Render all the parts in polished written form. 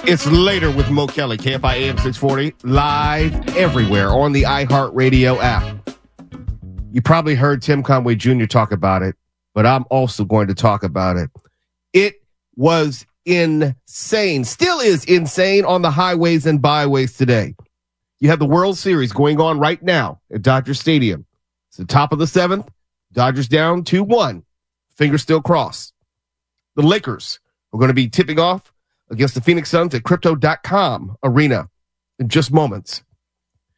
It's later with Mo Kelly, KFI AM 640, live everywhere on the iHeartRadio app. You probably heard Tim Conway Jr. talk about it, but I'm also going to talk about it. It was insane, still is insane on the highways and byways today. You have the World Series going on right now at Dodger Stadium. It's the top of the seventh. Dodgers down 2-1. Fingers still crossed. The Lakers are going to be tipping off against the Phoenix Suns at Crypto.com Arena in just moments.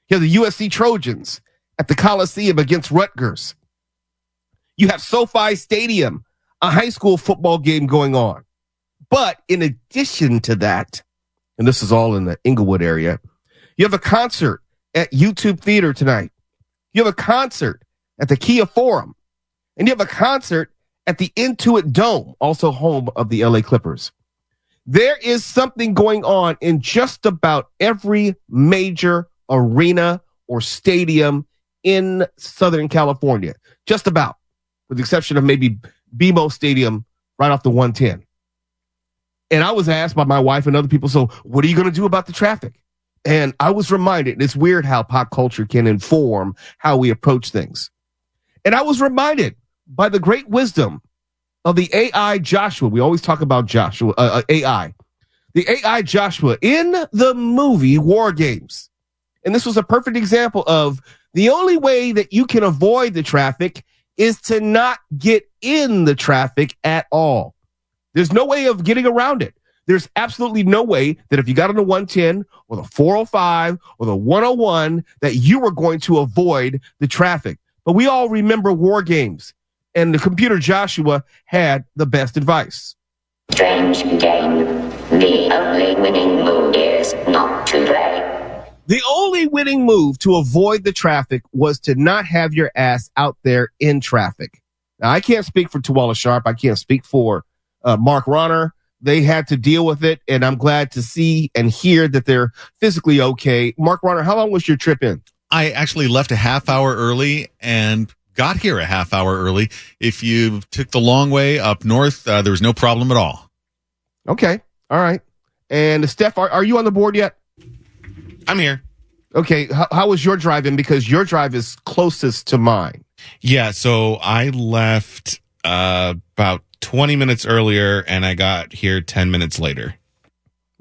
You have the USC Trojans at the Coliseum against Rutgers. You have SoFi Stadium, a high school football game going on. But in addition to that, and this is all in the Inglewood area, you have a concert at YouTube Theater tonight. You have a concert at the Kia Forum. And you have a concert at the Intuit Dome, also home of the LA Clippers. There is something going on in just about every major arena or stadium in Southern California. Just about, with the exception of maybe BMO Stadium right off the 110. And I was asked by my wife and other people, so what are you going to do about the traffic? And I was reminded, and it's weird how pop culture can inform how we approach things. And I was reminded by the great wisdom of the AI Joshua. We always talk about Joshua, AI. The AI Joshua in the movie War Games. And this was a perfect example of the only way that you can avoid the traffic is to not get in the traffic at all. There's no way of getting around it. There's absolutely no way that if you got on the 110 or the 405 or the 101 that you were going to avoid the traffic. But we all remember War Games. And the computer Joshua had the best advice. Strange game. The only winning move is not to play. The only winning move to avoid the traffic was to not have your ass out there in traffic. Now, I can't speak for Tuwala Sharp. I can't speak for Mark Ronner. They had to deal with it, and I'm glad to see and hear that they're physically okay. Mark Ronner, how long was your trip in? I actually left a half hour early and got here a half hour early. If you took the long way up north, there was no problem at all. Okay. All right. And Steph, are you on the board yet? I'm here. Okay. How was your drive in? Because your drive is closest to mine. Yeah. So I left about 20 minutes earlier and I got here 10 minutes later.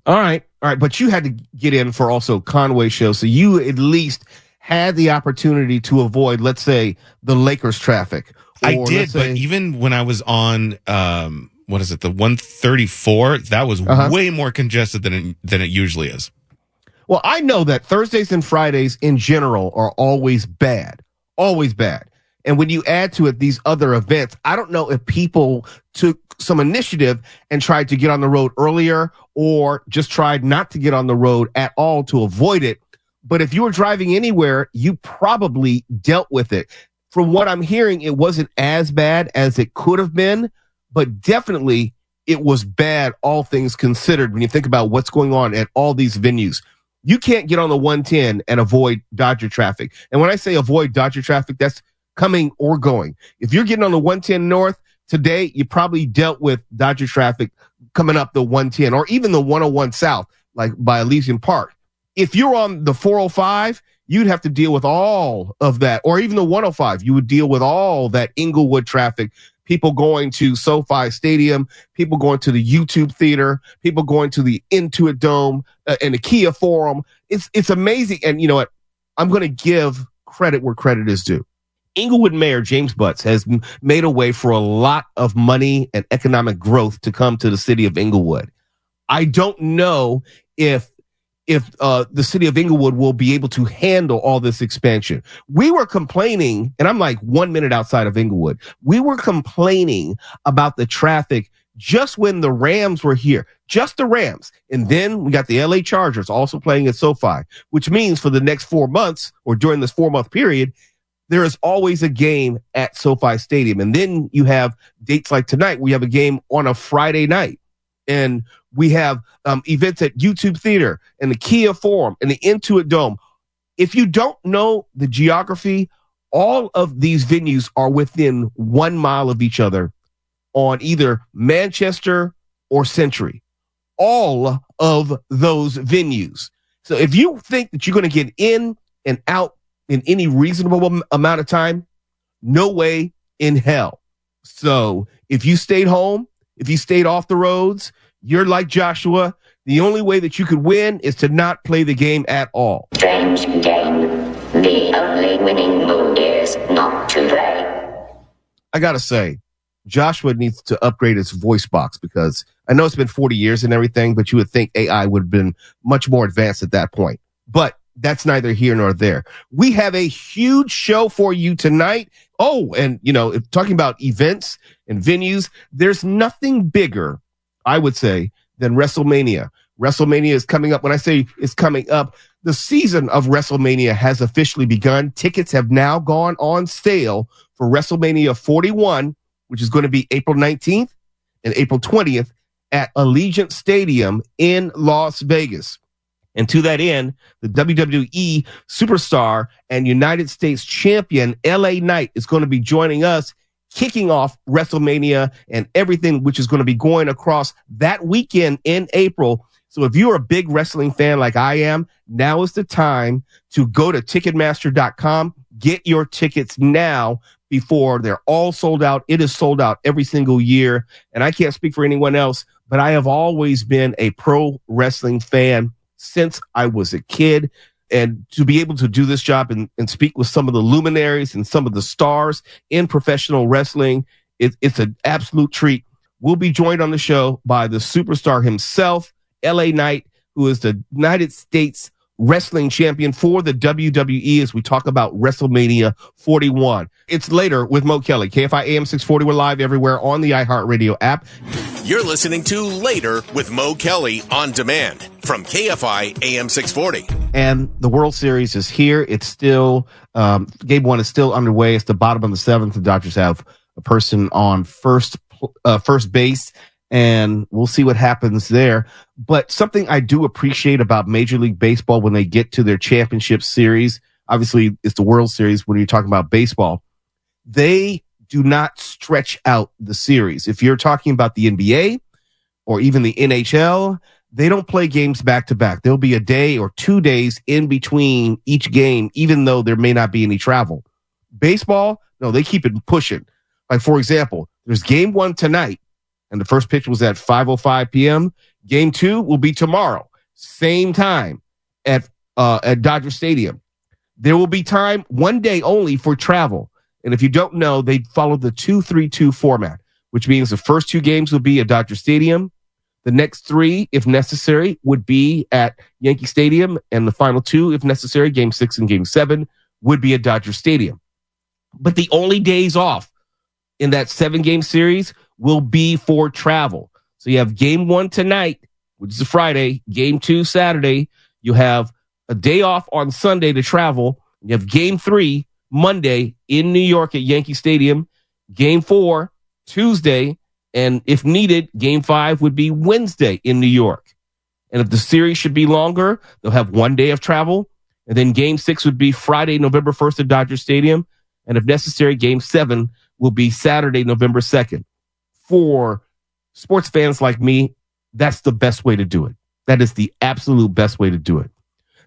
All right. All right. But you had to get in for also Conway show. So you at least had the opportunity to avoid, let's say, the Lakers traffic. I did, but even when I was on, the 134, that was way more congested than it usually is. Well, I know that Thursdays and Fridays in general are always bad. Always bad. And when you add to it these other events, I don't know if people took some initiative and tried to get on the road earlier or just tried not to get on the road at all to avoid it. But if you were driving anywhere, you probably dealt with it. From what I'm hearing, it wasn't as bad as it could have been, but definitely it was bad, all things considered, when you think about what's going on at all these venues. You can't get on the 110 and avoid Dodger traffic. And when I say avoid Dodger traffic, that's coming or going. If you're getting on the 110 North today, you probably dealt with Dodger traffic coming up the 110 or even the 101 South, like by Elysian Park. If you're on the 405, you'd have to deal with all of that, or even the 105. You would deal with all that Inglewood traffic, people going to SoFi Stadium, people going to the YouTube Theater, people going to the Intuit Dome and the Kia Forum. It's amazing. And you know what? I'm going to give credit where credit is due. Inglewood Mayor James Butts has made a way for a lot of money and economic growth to come to the city of Inglewood. I don't know if the city of Inglewood will be able to handle all this expansion. We were complaining, and I'm like 1 minute outside of Inglewood. We were complaining about the traffic just when the Rams were here, just the Rams. And then we got the LA Chargers also playing at SoFi, which means for the next 4 months or during this 4-month period, there is always a game at SoFi Stadium. And then you have dates like tonight. We have a game on a Friday night. And we have events at YouTube Theater and the Kia Forum and the Intuit Dome. If you don't know the geography, all of these venues are within 1 mile of each other on either Manchester or Century. all of those venues. So if you think that you're going to get in and out in any reasonable amount of time, no way in hell. So if you stayed home, if you stayed off the roads, you're like Joshua. The only way that you could win is to not play the game at all. Strange game. The only winning move is not to play. I got to say, Joshua needs to upgrade his voice box because I know it's been 40 years and everything, but you would think AI would have been much more advanced at that point. But that's neither here nor there. We have a huge show for you tonight. Oh, and, if talking about events and venues, there's nothing bigger, I would say, than WrestleMania. WrestleMania is coming up. When I say it's coming up, the season of WrestleMania has officially begun. Tickets have now gone on sale for WrestleMania 41, which is going to be April 19th and April 20th at Allegiant Stadium in Las Vegas. And to that end, the WWE superstar and United States champion LA Knight is going to be joining us, kicking off WrestleMania and everything which is going to be going across that weekend in April. So if you're a big wrestling fan like I am, now is the time to go to Ticketmaster.com. Get your tickets now before they're all sold out. It is sold out every single year. And I can't speak for anyone else, but I have always been a pro wrestling fan since I was a kid. And to be able to do this job and speak with some of the luminaries and some of the stars in professional wrestling, it's an absolute treat. We'll be joined on the show by the superstar himself, LA Knight, who is the United States wrestling champion for the WWE as we talk about WrestleMania 41. It's later with Mo Kelly. KFI AM 640. We're live everywhere on the iHeartRadio app. You're listening to Later with Mo Kelly on demand from KFI AM 640. And the World Series is here. It's still, game one is still underway. It's the bottom of the seventh. The Dodgers have a person on first base, and we'll see what happens there. But something I do appreciate about Major League Baseball when they get to their championship series, obviously it's the World Series when you're talking about baseball, they do not stretch out the series. If you're talking about the NBA or even the NHL, they don't play games back to back. There'll be a day or 2 days in between each game, even though there may not be any travel. Baseball, no, they keep it pushing. Like, for example, there's game one tonight, and the first pitch was at 5:05 p.m. Game two will be tomorrow, same time at Dodger Stadium. There will be time one day only for travel. And if you don't know, they follow the 2-3-2 format, which means the first two games will be at Dodger Stadium. The next three, if necessary, would be at Yankee Stadium. And the final two, if necessary, game 6 and game 7, would be at Dodger Stadium. But the only days off in that 7-game series will be for travel. So you have game 1 tonight, which is a Friday, game 2 Saturday. You have a day off on Sunday to travel. You have game 3 Monday in New York at Yankee Stadium, game 4 Tuesday, and if needed, game 5 would be Wednesday in New York. And if the series should be longer, they'll have 1 day of travel, and then game 6 would be Friday, November 1st at Dodger Stadium, and if necessary, game 7 will be Saturday, November 2nd. For sports fans like me, that's the best way to do it. That is the absolute best way to do it.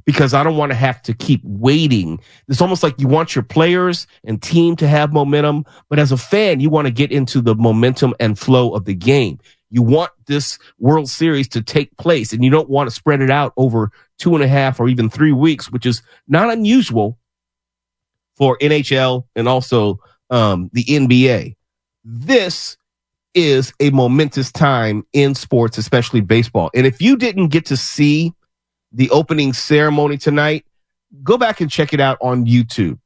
Because I don't want to have to keep waiting. It's almost like you want your players and team to have momentum, but as a fan, you want to get into the momentum and flow of the game. You want this World Series to take place, and you don't want to spread it out over 2.5 or even 3 weeks, which is not unusual for NHL and also the NBA. This is a momentous time in sports, especially baseball. And if you didn't get to see the opening ceremony tonight, go back and check it out on YouTube.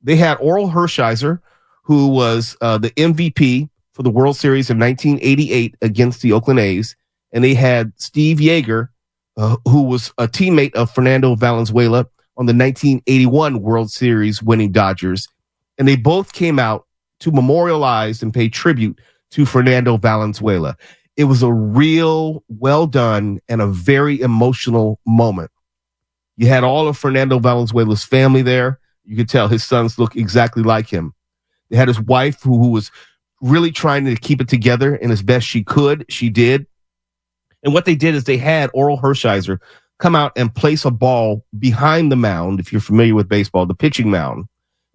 They had Oral Hershiser, who was the MVP for the World Series in 1988 against the Oakland A's. And they had Steve Yeager, who was a teammate of Fernando Valenzuela on the 1981 World Series winning Dodgers. And they both came out to memorialize and pay tribute to Fernando Valenzuela. It was a real well done and a very emotional moment. You had all of Fernando Valenzuela's family there. You could tell his sons look exactly like him. They had his wife who was really trying to keep it together and as best she could. She did. And what they did is they had Oral Hershiser come out and place a ball behind the mound, if you're familiar with baseball, the pitching mound.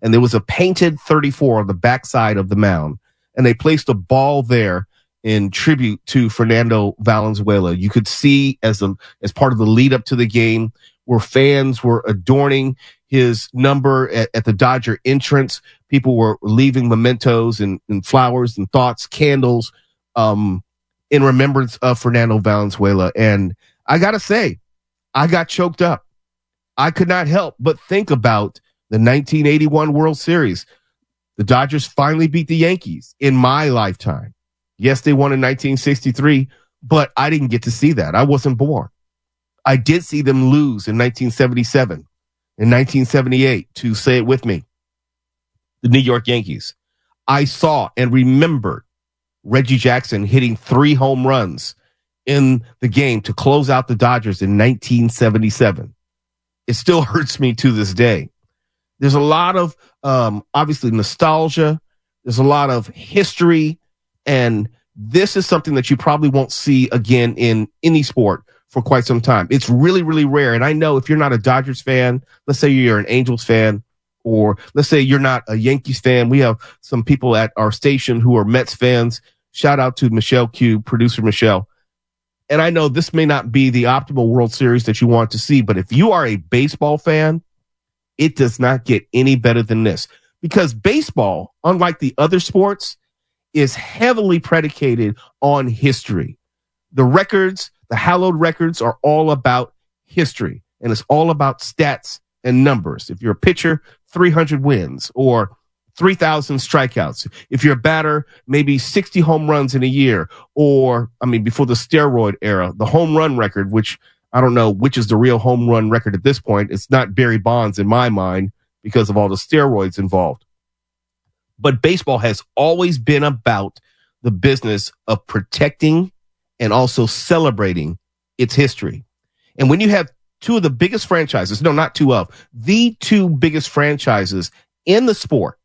And there was a painted 34 on the backside of the mound. And they placed a ball there in tribute to Fernando Valenzuela. You could see as part of the lead up to the game where fans were adorning his number at the Dodger entrance. People were leaving mementos and flowers and thoughts, candles, in remembrance of Fernando Valenzuela. And I got to say, I got choked up. I could not help but think about the 1981 World Series. The Dodgers finally beat the Yankees in my lifetime. Yes, they won in 1963, but I didn't get to see that. I wasn't born. I did see them lose in 1977, in 1978, to say it with me, the New York Yankees. I saw and remembered Reggie Jackson hitting 3 home runs in the game to close out the Dodgers in 1977. It still hurts me to this day. There's a lot of, obviously, nostalgia. There's a lot of history. And this is something that you probably won't see again in any sport for quite some time. It's really, really rare. And I know if you're not a Dodgers fan, let's say you're an Angels fan, or let's say you're not a Yankees fan. We have some people at our station who are Mets fans. Shout out to Michelle Q, producer Michelle. And I know this may not be the optimal World Series that you want to see, but if you are a baseball fan, it does not get any better than this, because baseball, unlike the other sports, is heavily predicated on history. The records, the hallowed records, are all about history, and it's all about stats and numbers. If you're a pitcher, 300 wins or 3,000 strikeouts. If you're a batter, maybe 60 home runs in a year, or, before the steroid era, the home run record, which I don't know which is the real home run record at this point. It's not Barry Bonds in my mind because of all the steroids involved. But baseball has always been about the business of protecting and also celebrating its history. And when you have two of the biggest franchises, no, not two of, the two biggest franchises in the sport,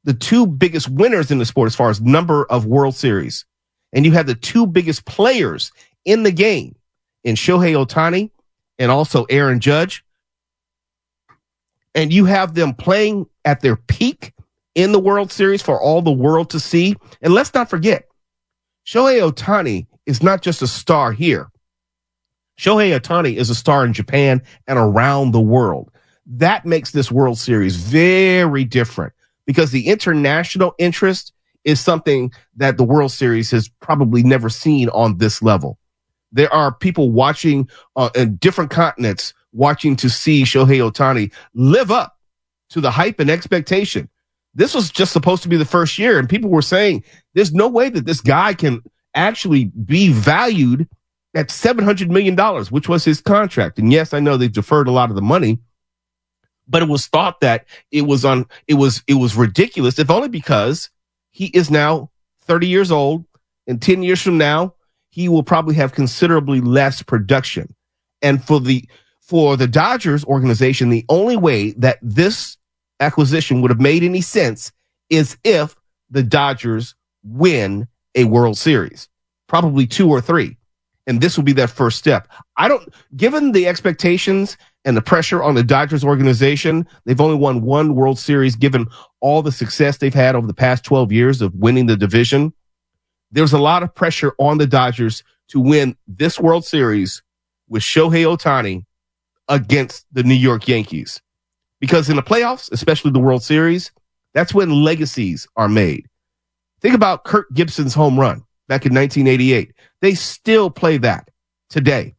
the two biggest winners in the sport as far as number of World Series, and you have the two biggest players in the game in Shohei Ohtani and also Aaron Judge, and you have them playing at their peak in the World Series for all the world to see. And let's not forget, Shohei Ohtani is not just a star here. Shohei Ohtani is a star in Japan and around the world. That makes this World Series very different, because the international interest is something that the World Series has probably never seen on this level. There are people watching in different continents, watching to see Shohei Ohtani live up to the hype and expectation. This was just supposed to be the first year, and people were saying there's no way that this guy can actually be valued at $700 million, which was his contract. And yes, I know they deferred a lot of the money, but it was thought that it was ridiculous, if only because he is now 30 years old, and 10 years from now, he will probably have considerably less production. And for the Dodgers organization, the only way that this acquisition would have made any sense is if the Dodgers win a World Series, probably 2 or 3. And this will be their first step. Given the expectations and the pressure on the Dodgers organization, they've only won 1 World Series, given all the success they've had over the past 12 years of winning the division. There's a lot of pressure on the Dodgers to win this World Series with Shohei Ohtani against the New York Yankees. Because in the playoffs, especially the World Series, that's when legacies are made. Think about Kirk Gibson's home run back in 1988. They still play that today.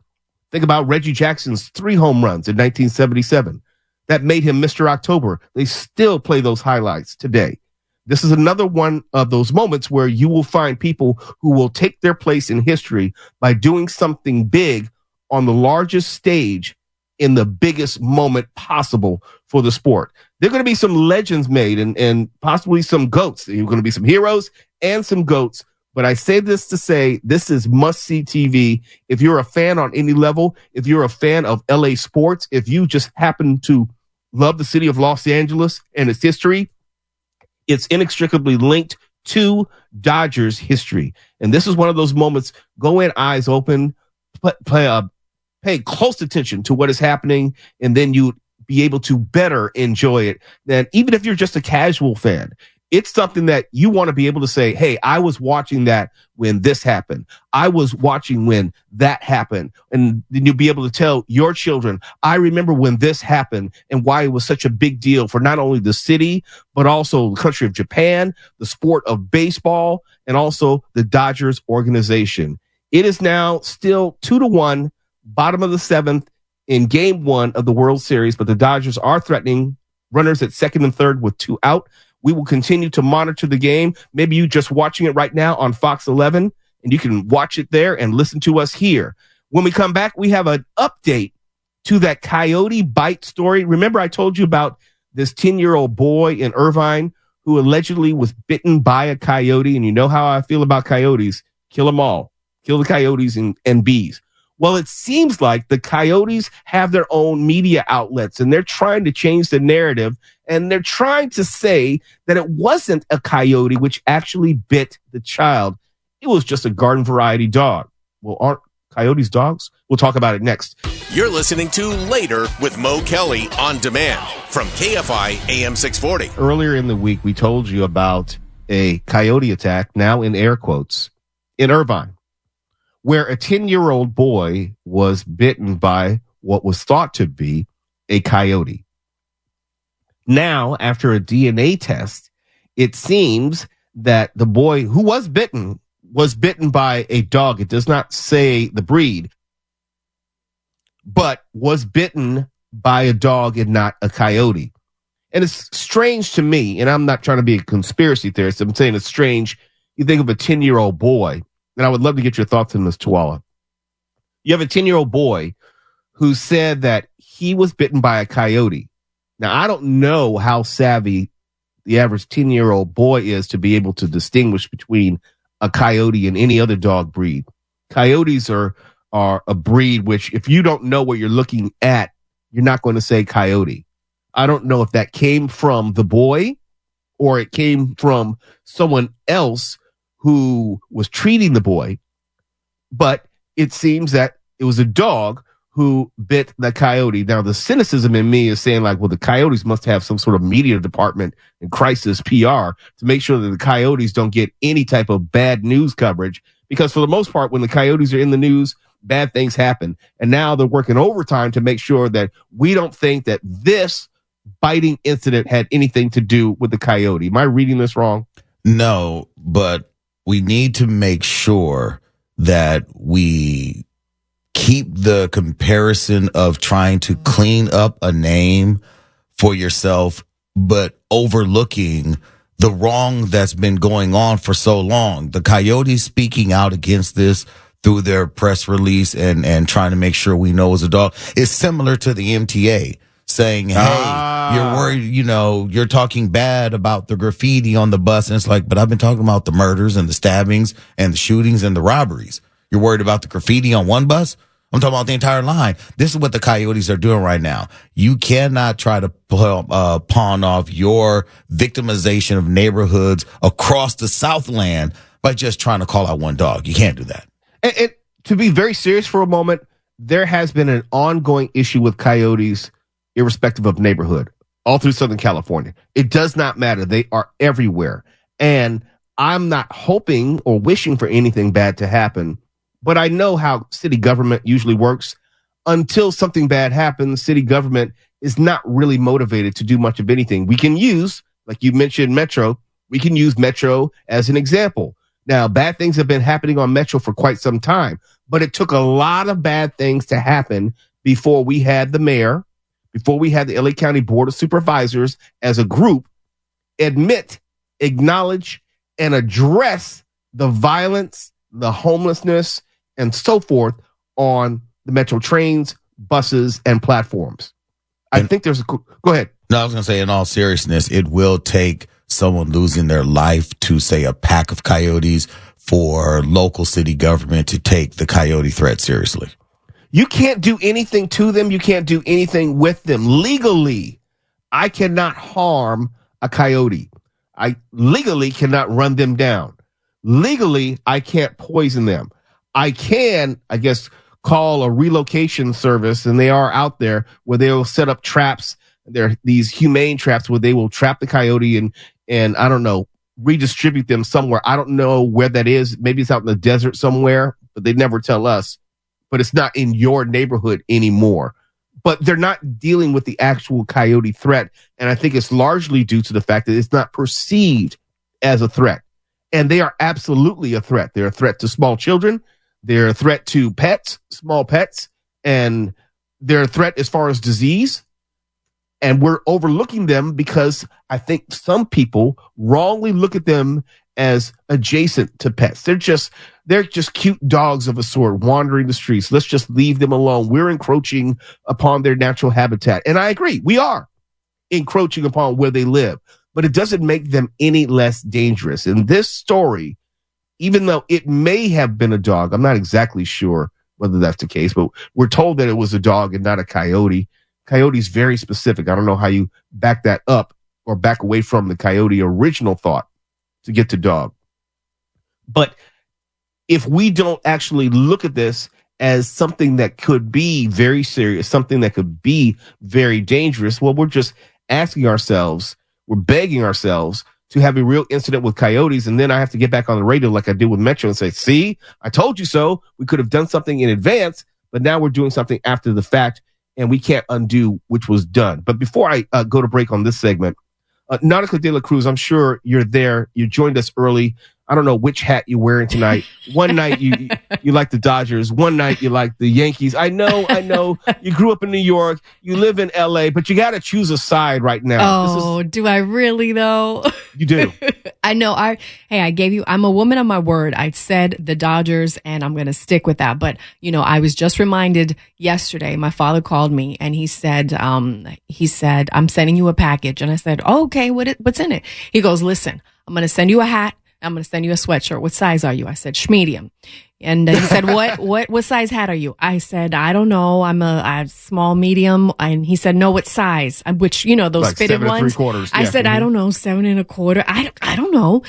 Think about Reggie Jackson's 3 home runs in 1977. That made him Mr. October. They still play those highlights today. This is another one of those moments where you will find people who will take their place in history by doing something big on the largest stage in the biggest moment possible for the sport. There are going to be some legends made and possibly some GOATs. There are going to be some heroes and some GOATs. But I say this to say this is must-see TV. If you're a fan on any level, if you're a fan of LA sports, if you just happen to love the city of Los Angeles and its history, it's inextricably linked to Dodgers history. And this is one of those moments, go in eyes open, pay close attention to what is happening, and then you be able to better enjoy it. Then, even if you're just a casual fan, it's something that you want to be able to say, hey, I was watching that when this happened. I was watching when that happened. And then you'll be able to tell your children, I remember when this happened and why it was such a big deal for not only the city, but also the country of Japan, the sport of baseball, and also the Dodgers organization. It is now still 2-1, bottom of the seventh in game one of the World Series, but the Dodgers are threatening runners at second and third with 2 out. We will continue to monitor the game. Maybe you just watching it right now on Fox 11, and you can watch it there and listen to us here. When we come back, we have an update to that coyote bite story. Remember I told you about this 10-year-old boy in Irvine who allegedly was bitten by a coyote, and you know how I feel about coyotes. Kill them all. Kill the coyotes and bees. Well, it seems like the coyotes have their own media outlets, and they're trying to change the narrative, and they're trying to say that it wasn't a coyote which actually bit the child. It was just a garden variety dog. Well, aren't coyotes dogs? We'll talk about it next. You're listening to Later with Mo Kelly on demand from KFI AM 640. Earlier in the week, we told you about a coyote attack, now in air quotes, in Irvine, where a 10-year-old boy was bitten by what was thought to be a coyote. Now, after a DNA test, it seems that the boy who was bitten by a dog. It does not say the breed, but was bitten by a dog and not a coyote. And it's strange to me, and I'm not trying to be a conspiracy theorist. I'm saying it's strange. You think of a 10-year-old boy, and I would love to get your thoughts on this, Tuala. You have a 10-year-old boy who said that he was bitten by a coyote. Now, I don't know how savvy the average 10-year-old boy is to be able to distinguish between a coyote and any other dog breed. Coyotes are a breed which, if you don't know what you're looking at, you're not going to say coyote. I don't know if that came from the boy or it came from someone else who was treating the boy, but it seems that it was a dog who bit the coyote. Now, the cynicism in me is saying, like, well, the coyotes must have some sort of media department and crisis PR to make sure that the coyotes don't get any type of bad news coverage, because for the most part, when the coyotes are in the news, bad things happen. And now they're working overtime to make sure that we don't think that this biting incident had anything to do with the coyote. Am I reading this wrong? No, but we need to make sure that we keep the comparison of trying to clean up a name for yourself, but overlooking the wrong that's been going on for so long. The Coyotes speaking out against this through their press release and trying to make sure we know it's a dog is similar to the MTA saying, hey, you're worried, you're talking bad about the graffiti on the bus. And it's like, but I've been talking about the murders and the stabbings and the shootings and the robberies. You're worried about the graffiti on one bus? I'm talking about the entire line. This is what the Coyotes are doing right now. You cannot try to pawn off your victimization of neighborhoods across the Southland by just trying to call out one dog. You can't do that. And to be very serious for a moment, there has been an ongoing issue with coyotes, irrespective of neighborhood, all through Southern California. It does not matter. They are everywhere. And I'm not hoping or wishing for anything bad to happen, but I know how city government usually works. Until something bad happens, city government is not really motivated to do much of anything. We can use, like you mentioned, Metro. We can use Metro as an example. Now, bad things have been happening on Metro for quite some time, but it took a lot of bad things to happen before we had the mayor, before we had the LA County Board of Supervisors as a group admit, acknowledge, and address the violence, the homelessness, and so forth on the Metro trains, buses, and platforms. I think there's go ahead. No, I was going to say, in all seriousness, it will take someone losing their life to, say, a pack of coyotes for local city government to take the coyote threat seriously. You can't do anything to them. You can't do anything with them. Legally, I cannot harm a coyote. I legally cannot run them down. Legally, I can't poison them. I can, I guess, call a relocation service, and they are out there where they will set up traps. They're these humane traps where they will trap the coyote and I don't know, redistribute them somewhere. I don't know where that is. Maybe it's out in the desert somewhere, but they never tell us. But it's not in your neighborhood anymore. But they're not dealing with the actual coyote threat. And I think it's largely due to the fact that it's not perceived as a threat. And they are absolutely a threat. They're a threat to small children. They're a threat to pets, small pets. And they're a threat as far as disease. And we're overlooking them because I think some people wrongly look at them as adjacent to pets. They're just cute dogs of a sort wandering the streets. Let's just leave them alone. We're encroaching upon their natural habitat. And I agree, we are encroaching upon where they live, but it doesn't make them any less dangerous. In this story, even though it may have been a dog, I'm not exactly sure whether that's the case, but we're told that it was a dog and not a coyote. Coyote's very specific. I don't know how you back that up or back away from the coyote original thought to get to dog. But if we don't actually look at this as something that could be very serious, something that could be very dangerous, well, we're just asking ourselves, we're begging ourselves to have a real incident with coyotes. And then I have to get back on the radio like I did with Metro and say, see, I told you so. We could have done something in advance, but now we're doing something after the fact. And we can't undo which was done. But before I go to break on this segment, Nautica De La Cruz, I'm sure you're there. You joined us early. I don't know which hat you're wearing tonight. One night you like the Dodgers. One night you like the Yankees. I know. You grew up in New York. You live in L.A., but you got to choose a side right now. Oh, do I really though? You do. I know. I'm a woman of my word. I said the Dodgers and I'm going to stick with that. But, I was just reminded yesterday, my father called me and he said, I'm sending you a package. And I said, oh, okay, what's in it? He goes, listen, I'm going to send you a hat. I'm going to send you a sweatshirt. What size are you? I said, medium. And he said, what size hat are you? I said, I don't know. I'm a small, medium. And he said, no, what size? Which, those like fitted 7 ones. 3/4. I said, I don't know, 7 1/4. I don't know.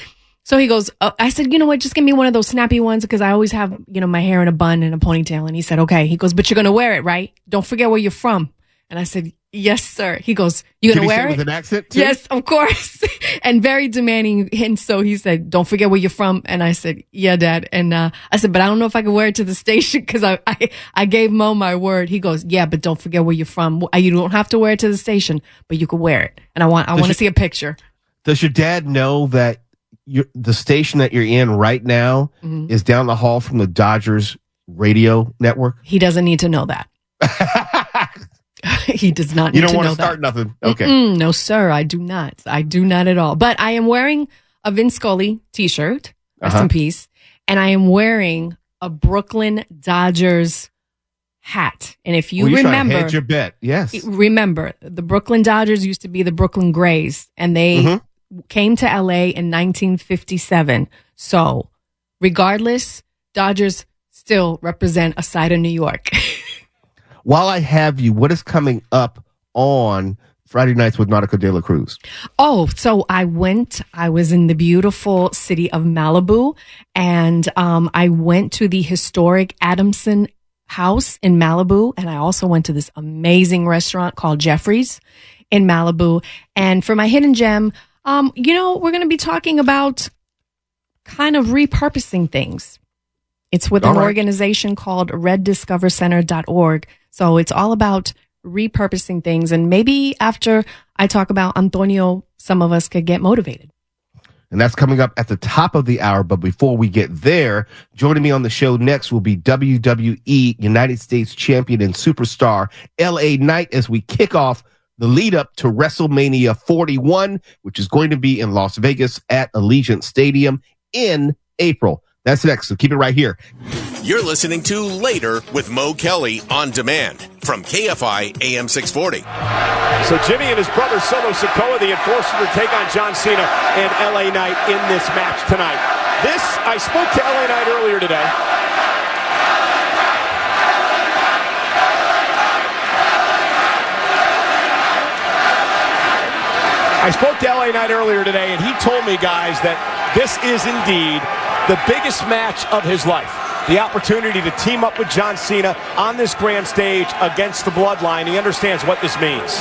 So he goes, I said, you know what? Just give me one of those snappy ones because I always have, my hair in a bun and a ponytail. And he said, okay. He goes, but you're going to wear it, right? Don't forget where you're from. And I said, yes, sir. He goes, you going to wear it? With an accent too? Yes, of course. And very demanding. And so he said, don't forget where you're from. And I said, yeah, Dad. And I said, but I don't know if I can wear it to the station because I gave Mo my word. He goes, yeah, but don't forget where you're from. You don't have to wear it to the station, but you can wear it. And I want to see a picture. Does your dad know that the station that you're in right now is down the hall from the Dodgers radio network? He doesn't need to know that. He does not need to know that. You don't want to start nothing. Okay. No, sir, I do not. I do not at all. But I am wearing a Vin Scully t-shirt, rest in peace, and I am wearing a Brooklyn Dodgers hat. And if you remember, hedge your bet. Yes. Remember, the Brooklyn Dodgers used to be the Brooklyn Grays, and they came to LA in 1957. So, regardless, Dodgers still represent a side of New York. While I have you, what is coming up on Friday Nights with Nautica De La Cruz? Oh, so I was in the beautiful city of Malibu, and I went to the historic Adamson House in Malibu, and I also went to this amazing restaurant called Jeffrey's in Malibu. And for my hidden gem, we're going to be talking about kind of repurposing things. It's with an organization called reddiscovercenter.org. So it's all about repurposing things. And maybe after I talk about Antonio, some of us could get motivated. And that's coming up at the top of the hour. But before we get there, joining me on the show next will be WWE United States Champion and Superstar LA Knight as we kick off the lead up to WrestleMania 41, which is going to be in Las Vegas at Allegiant Stadium in April. That's next, so keep it right here. You're listening to Later with Mo Kelly on demand from KFI AM 640. So Jimmy and his brother Solo Sikoa, the enforcer, to take on John Cena and LA Knight in this match tonight. I spoke to LA Knight earlier today. And he told me, guys, that this is indeed the biggest match of his life. the opportunity to team up with John Cena on this grand stage against the Bloodline. He understands what this means.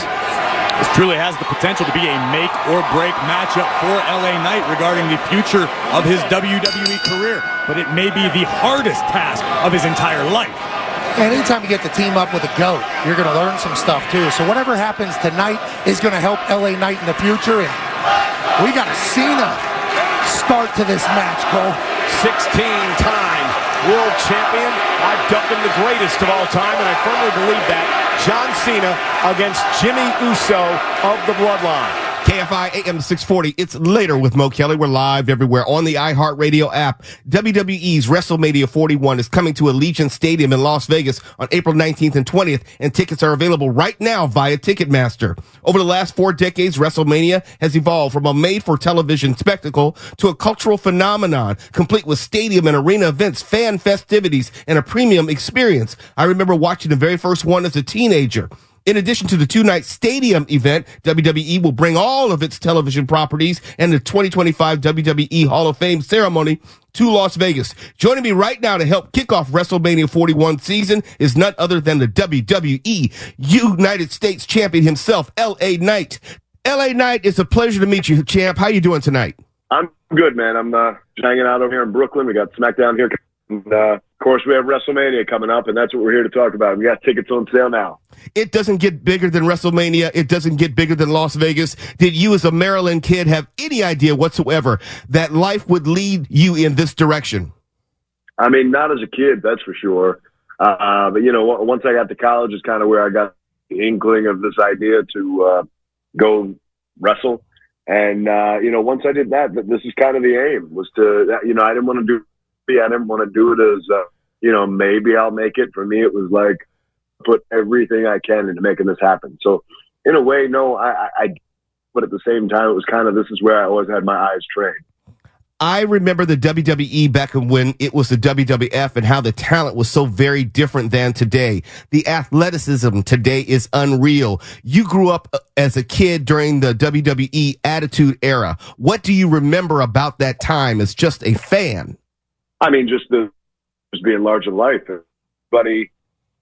This truly has the potential to be a make-or-break matchup for LA Knight regarding the future of his WWE career, but it may be the hardest task of his entire life. And anytime you get to team up with a GOAT, you're going to learn some stuff too. So whatever happens tonight is going to help LA Knight in the future. And we got a Cena start to this match, Cole. 16-time world champion. I've dubbed him the greatest of all time, and I firmly believe that. John Cena against Jimmy Uso of the Bloodline. KFI AM 640. It's later with Mo Kelly. We're live everywhere on the iHeartRadio app. WWE's WrestleMania 41 is coming to Allegiant Stadium in Las Vegas on April 19th and 20th, and tickets are available right now via Ticketmaster. Over the last 4 decades, WrestleMania has evolved from a made-for-television spectacle to a cultural phenomenon, complete with stadium and arena events, fan festivities, and a premium experience. I remember watching the very first one as a teenager. In addition to the 2-night stadium event, WWE will bring all of its television properties and the 2025 WWE Hall of Fame ceremony to Las Vegas. Joining me right now to help kick off WrestleMania 41 season is none other than the WWE United States champion himself, LA Knight. LA Knight, it's a pleasure to meet you, champ. How you doing tonight? I'm good, man. I'm just hanging out over here in Brooklyn. We got SmackDown here. And, of course, we have WrestleMania coming up, and that's what we're here to talk about. We got tickets on sale now. It doesn't get bigger than WrestleMania. It doesn't get bigger than Las Vegas. Did you, as a Maryland kid, have any idea whatsoever that life would lead you in this direction? I mean, not as a kid, that's for sure. But, you know, once I got to college is kind of where I got the inkling of this idea to go wrestle. And, you know, once I did that, this is kind of the aim, was to, you know, I didn't want to do it as, you know, maybe I'll make it. For me, it was like, put everything I can into making this happen. So in a way, no, I but at the same time, it was kind of, this is where I always had my eyes trained. I remember the WWE back when it was the WWF and how the talent was so very different than today. The athleticism today is unreal. You grew up as a kid during the WWE Attitude Era. What do you remember about that time as just a fan? I mean, just being larger than life.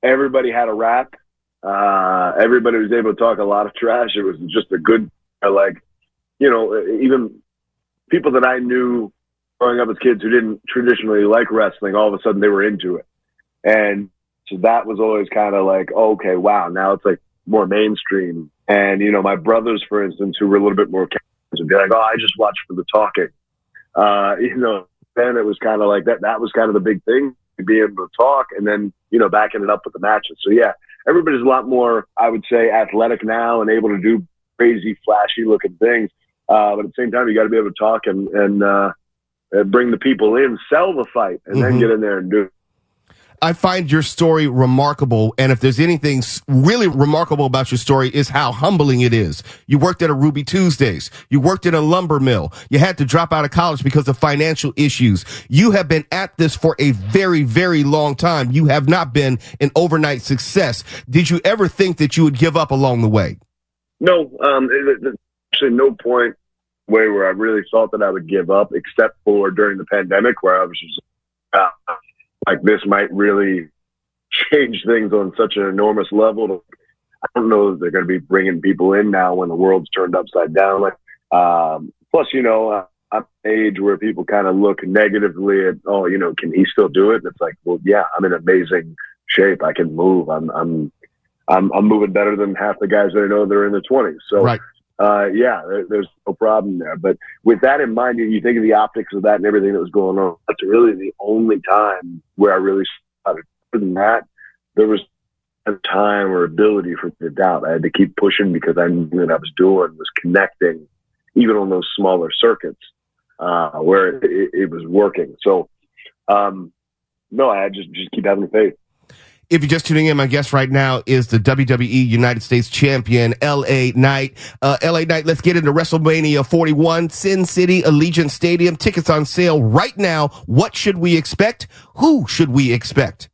Everybody had a rap. Everybody was able to talk a lot of trash. It was just a good, like, you know, even people that I knew growing up as kids who didn't traditionally like wrestling, all of a sudden they were into it. And so that was always kind of like, oh, okay, wow, now it's like more mainstream. And, you know, my brothers, for instance, who were a little bit more casual, would be like, oh, I just watch for the talking. You know, then it was kind of like that was kind of the big thing, to be able to talk and then, you know, backing it up with the matches. So yeah, everybody's a lot more, I would say, athletic now and able to do crazy, flashy looking things. But at the same time, you got to be able to talk and bring the people in, sell the fight, and then get in there and do it. I find your story remarkable, and if there's anything really remarkable about your story is how humbling it is. You worked at a Ruby Tuesdays. You worked in a lumber mill. You had to drop out of college because of financial issues. You have been at this for a very, very long time. You have not been an overnight success. Did you ever think that you would give up along the way? No, there's actually no point where I really thought that I would give up, except for during the pandemic, where I was just like, this might really change things on such an enormous level. I don't know if they're going to be bringing people in now when the world's turned upside down. Like, plus, you know, I'm at an age where people kind of look negatively at, oh, you know, can he still do it? And it's like, well, yeah, I'm in amazing shape. I can move. I'm moving better than half the guys that I know that are in their 20s. So, right. Yeah, there's no problem there. But with that in mind, you think of the optics of that and everything that was going on. That's really the only time where I really started. Other than that, there was a time or ability for me to doubt. I had to keep pushing because I knew what I was doing was connecting, even on those smaller circuits where it was working. So, no, I had to just keep having faith. If you're just tuning in, my guest right now is the WWE United States champion, LA Knight. LA Knight, let's get into WrestleMania 41, Sin City, Allegiant Stadium. Tickets on sale right now. What should we expect? Who should we expect?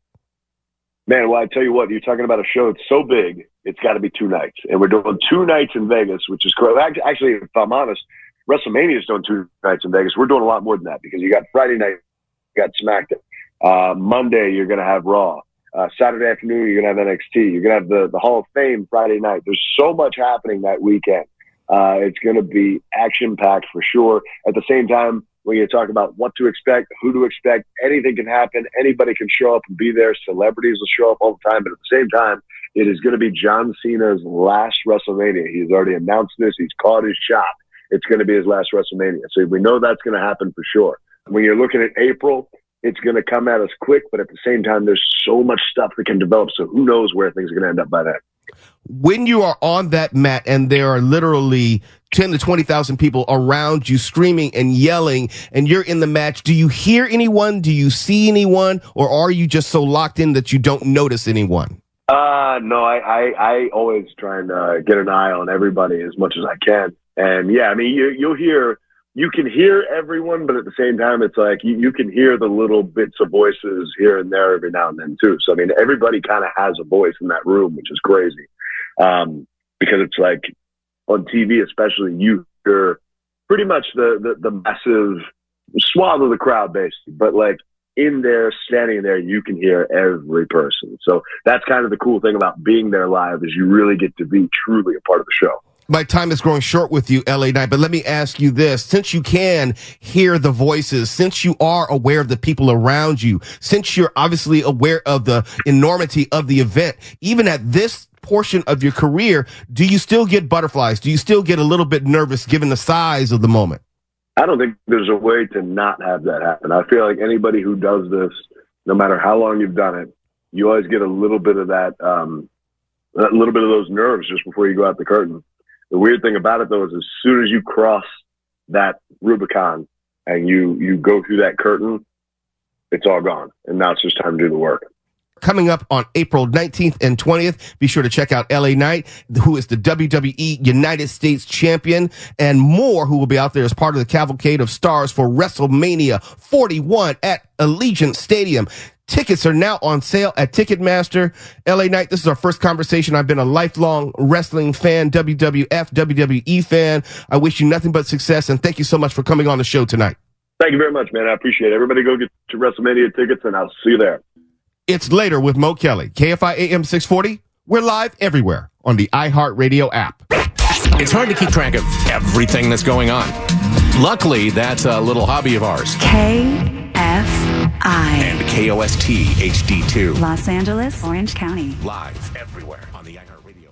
Man, well, I tell you what, you're talking about a show that's so big, it's got to be 2 nights. And we're doing 2 nights in Vegas, which is correct. Actually, if I'm honest, WrestleMania is doing 2 nights in Vegas. We're doing a lot more than that because you got Friday night, you got SmackDown. Monday, you're going to have Raw. Saturday afternoon, you're going to have NXT. You're going to have the Hall of Fame Friday night. There's so much happening that weekend. It's going to be action-packed for sure. At the same time, when you talk about what to expect, who to expect, anything can happen. Anybody can show up and be there. Celebrities will show up all the time. But at the same time, it is going to be John Cena's last WrestleMania. He's already announced this. He's called his shot. It's going to be his last WrestleMania. So we know that's going to happen for sure. When you're looking at April, it's going to come at us quick. But at the same time, there's so much stuff that can develop. So who knows where things are going to end up by then. When you are on that mat and there are literally 10 to 20,000 people around you screaming and yelling and you're in the match, do you hear anyone? Do you see anyone? Or are you just so locked in that you don't notice anyone? No, I always try and get an eye on everybody as much as I can. And yeah, I mean, you can hear everyone, but at the same time, it's like you can hear the little bits of voices here and there every now and then too. So, I mean, everybody kind of has a voice in that room, which is crazy. Because it's like on TV, especially, you hear pretty much the massive swath of the crowd, basically. But like in there, standing there, you can hear every person. So that's kind of the cool thing about being there live is you really get to be truly a part of the show. My time is growing short with you, LA Knight, but let me ask you this. Since you can hear the voices, since you are aware of the people around you, since you're obviously aware of the enormity of the event, even at this portion of your career, do you still get butterflies? Do you still get a little bit nervous given the size of the moment? I don't think there's a way to not have that happen. I feel like anybody who does this, no matter how long you've done it, you always get a little bit of that, a little bit of those nerves just before you go out the curtain. The weird thing about it, though, is as soon as you cross that Rubicon and you go through that curtain, it's all gone. And now it's just time to do the work. Coming up on April 19th and 20th, be sure to check out LA Knight, who is the WWE United States Champion, and more who will be out there as part of the cavalcade of stars for WrestleMania 41 at Allegiant Stadium. Tickets are now on sale at Ticketmaster. LA Knight, this is our first conversation. I've been a lifelong wrestling fan, WWF, WWE fan. I wish you nothing but success, and thank you so much for coming on the show tonight. Thank you very much, man. I appreciate it. Everybody go get your WrestleMania tickets, and I'll see you there. It's Later with Mo Kelly. KFI AM 640. We're live everywhere on the iHeartRadio app. It's hard to keep track of everything that's going on. Luckily, that's a little hobby of ours. KFI. And KOST HD2. Los Angeles, Orange County. Live everywhere on the iHeartRadio.